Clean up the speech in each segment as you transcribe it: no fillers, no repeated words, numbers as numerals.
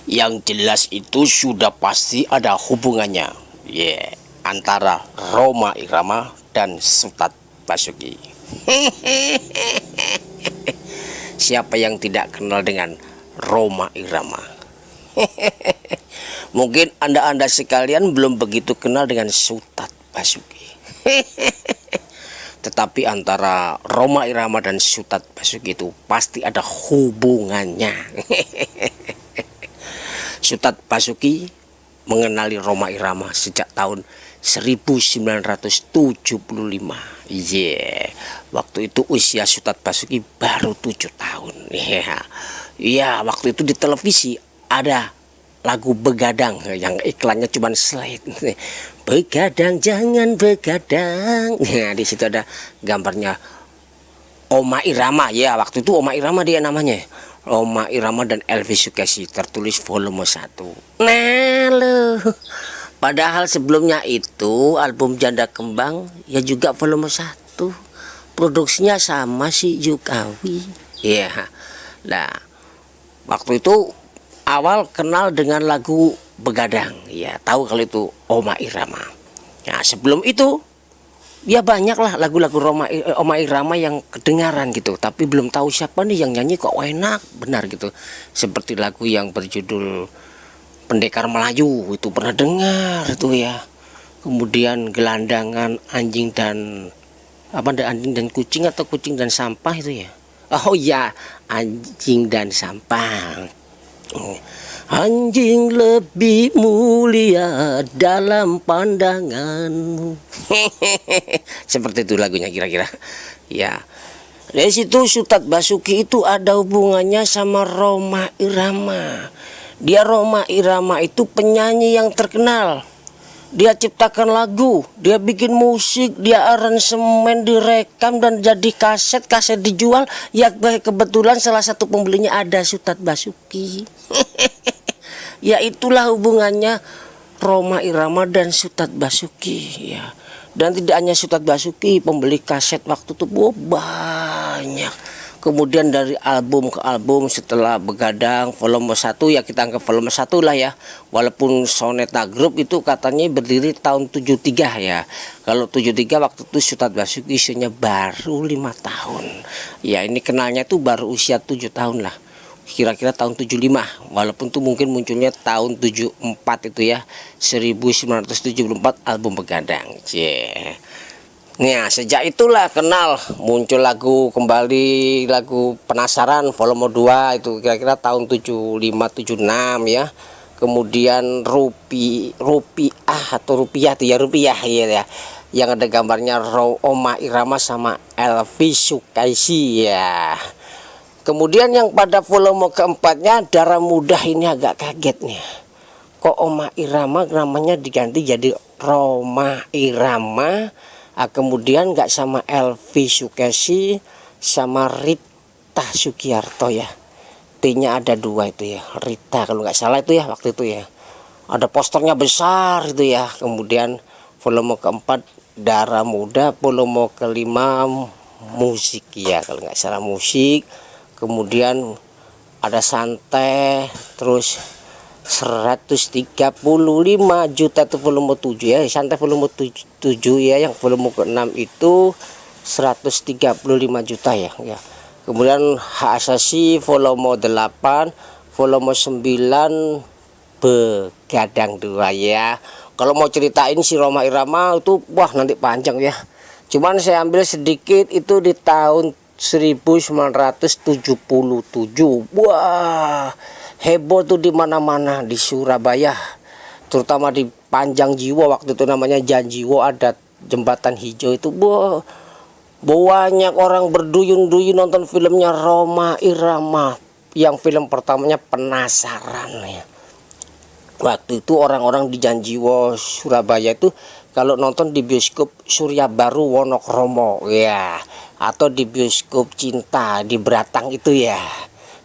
Yang jelas itu sudah pasti ada hubungannya, antara Rhoma Irama dan Sutat Basuki. Siapa yang tidak kenal dengan Rhoma Irama? Mungkin anda sekalian belum begitu kenal dengan Sutat Basuki. Tetapi antara Rhoma Irama dan Sutat Basuki itu pasti ada hubungannya. Sutat Basuki mengenali Rhoma Irama sejak tahun 1975. Waktu itu usia Sutat Basuki baru 7 tahun. Waktu itu di televisi ada lagu Begadang yang iklannya cuma slide. Begadang jangan begadang. Di situ ada gambarnya Rhoma Irama. Waktu itu Rhoma Irama dia namanya. Rhoma Irama dan Elvi Sukaesih, tertulis volume 1. Nah lo, padahal sebelumnya itu album Janda Kembang ya juga volume 1. Produksinya sama si Jokawi. Nah, waktu itu awal kenal dengan lagu Begadang. Tahu kalau itu Rhoma Irama. Nah, sebelum itu ya banyak lah lagu-lagu Rhoma Irama yang kedengaran gitu, tapi belum tahu siapa nih yang nyanyi, kok enak benar gitu. Seperti lagu yang berjudul Pendekar Melayu, itu pernah dengar itu ya. Kemudian Gelandangan Anjing dan anjing dan kucing atau kucing dan sampah itu ya. Oh ya, Anjing dan Sampah. Anjing lebih mulia dalam pandanganmu. Seperti itu lagunya kira-kira. Dari situ Sutat Basuki itu ada hubungannya sama Rhoma Irama. Rhoma Irama itu penyanyi yang terkenal. Dia ciptakan lagu, dia bikin musik, dia aransemen, direkam dan jadi kaset dijual. Kebetulan salah satu pembelinya ada Sutat Basuki. Itulah hubungannya Rhoma Irama dan Sutat Basuki. Dan tidak hanya Sutat Basuki, pembeli kaset waktu itu banyak. Kemudian dari album ke album setelah Begadang volume 1, kita anggap volume 1 lah ya. Walaupun Soneta Group itu katanya berdiri tahun 73 ya. Kalau 73 waktu itu Sutat Basuki usianya baru 5 tahun. Ini kenalnya tuh baru usia 7 tahun lah. Kira-kira tahun 75. Walaupun tuh mungkin munculnya tahun 74 itu ya. 1974 album Begadang. Nah, sejak itulah kenal, muncul lagu kembali, lagu Penasaran volume 2 itu kira-kira tahun 75 76 ya. Kemudian Rupiah atau Rupiah tuh ya, Rupiah ya. Yang ada gambarnya Rhoma Irama sama Elvi Sukaesih ya. Kemudian yang pada volume keempatnya Darah Muda, ini agak kaget nih. Kok Rhoma Irama namanya diganti jadi Rhoma Irama? Kemudian nggak sama Elvi Sukaesih sama Rita Sugiarto ya. T-nya ada 2 itu ya, Rita kalau nggak salah itu ya waktu itu ya. Ada posternya besar itu ya. Kemudian volume keempat Darah Muda, volume kelima musik ya kalau nggak salah musik. Kemudian ada Santai, terus 135 juta itu volume 7 ya. Santai volume 7 ya. Yang volume ke-6 itu 135 juta ya. Kemudian Hak Asasi volume 8, volume 9 Begadang 2 ya. Kalau mau ceritain si Rhoma Irama itu wah nanti panjang ya. Cuman saya ambil sedikit itu di tahun 1977. Wah, heboh tuh di mana-mana di Surabaya, terutama di Panjang Jiwo waktu itu namanya Janjiwo, ada jembatan hijau itu. Banyak orang berduyun-duyun nonton filmnya Rhoma Irama yang film pertamanya Penasaran ya. Waktu itu orang-orang di Janjiwo Surabaya itu kalau nonton di bioskop Surya Baru Wonokromo ya, atau di bioskop Cinta di Beratang itu ya.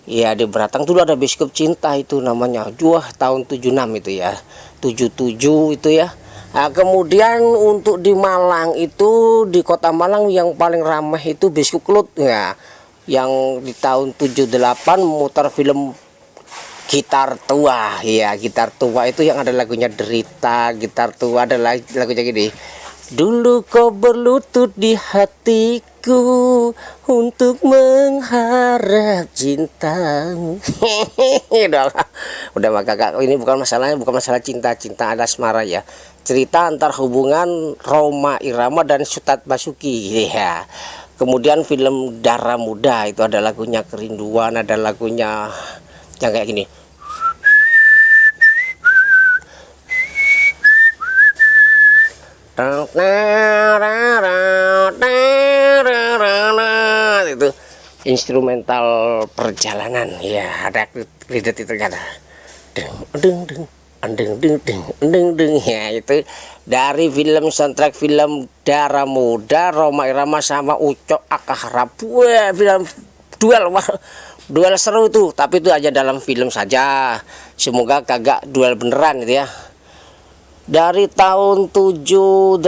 Ya di Beratang tuh ada bioskop Cinta itu namanya. Tahun 76 itu ya. 77 itu ya. Nah, kemudian untuk di Malang itu, di kota Malang yang paling ramai itu bioskop Klut ya. yang di tahun 78 muter film Gitar Tua. Ya, Gitar Tua itu yang ada lagunya Derita. Gitar Tua ada lagunya gini. Dulu kau berlutut di hatiku untuk mengharap cintamu. Udah kakak, ini bukan masalah cinta ada asmara ya. Cerita antar hubungan Rhoma Irama dan Sutat Basuki ya. Kemudian film Darah Muda itu ada lagunya Kerinduan, ada lagunya yang kayak gini. Itu instrumental perjalanan ya, ada kredit itu kata deng ya, itu dari film soundtrack film Darah Muda Rhoma Irama sama Ucok Akaharap. Wah, film duel seru tuh, tapi itu aja dalam film saja, semoga kagak duel beneran gitu ya. Dari tahun 78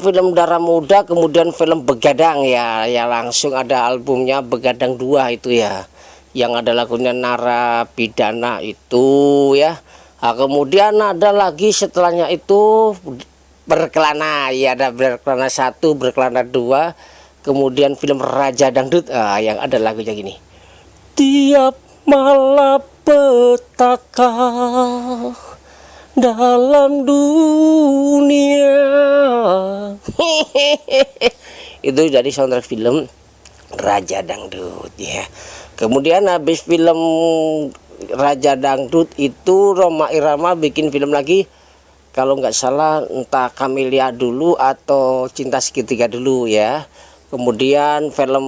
film Darah Muda, kemudian film Begadang ya, ya langsung ada albumnya Begadang 2 itu ya, yang ada lagunya Narapidana itu ya. Nah, kemudian ada lagi setelahnya itu Berkelana ya, ada Berkelana 1, Berkelana 2, kemudian film Raja Dangdut yang ada lagunya gini. Tiap malapetaka dalam dunia. Itu dari soundtrack film Raja Dangdut ya. Kemudian habis film Raja Dangdut itu Rhoma Irama bikin film lagi, kalau nggak salah entah Camelia dulu atau Cinta Segitiga dulu ya. Kemudian film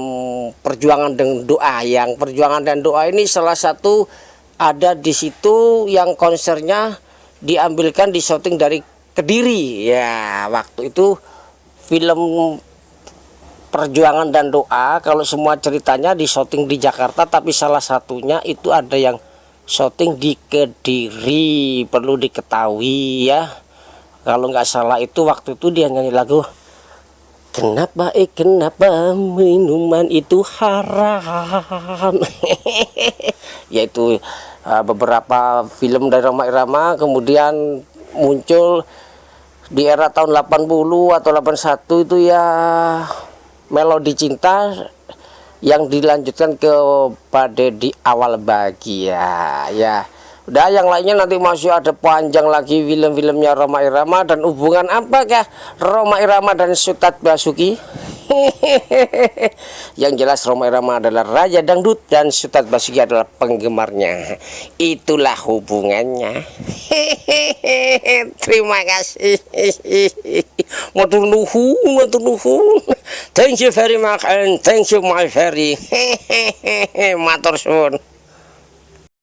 Perjuangan dan Doa, yang Perjuangan dan Doa ini salah satu ada di situ yang konsernya diambilkan di syuting dari Kediri ya. Waktu itu film Perjuangan dan Doa kalau semua ceritanya di syuting di Jakarta, tapi salah satunya itu ada yang syuting di Kediri, perlu diketahui ya. Kalau nggak salah itu waktu itu dia nyanyi lagu kenapa minuman itu haram. Yaitu beberapa film dari Rhoma Irama kemudian muncul di era tahun 80 atau 81 itu ya, Melodi Cinta yang dilanjutkan kepada Di Awal Bahagia ya. Udah, yang lainnya nanti masih ada panjang lagi film-filmnya Rhoma Irama. Dan hubungan apakah Rhoma Irama dan Sutat Basuki? Yang jelas Rhoma Irama adalah Raja Dangdut dan Sutat Basuki adalah penggemarnya. Itulah hubungannya. Terima kasih. Matur nuwun. Thank you very much and thank you my very. Matur suwun.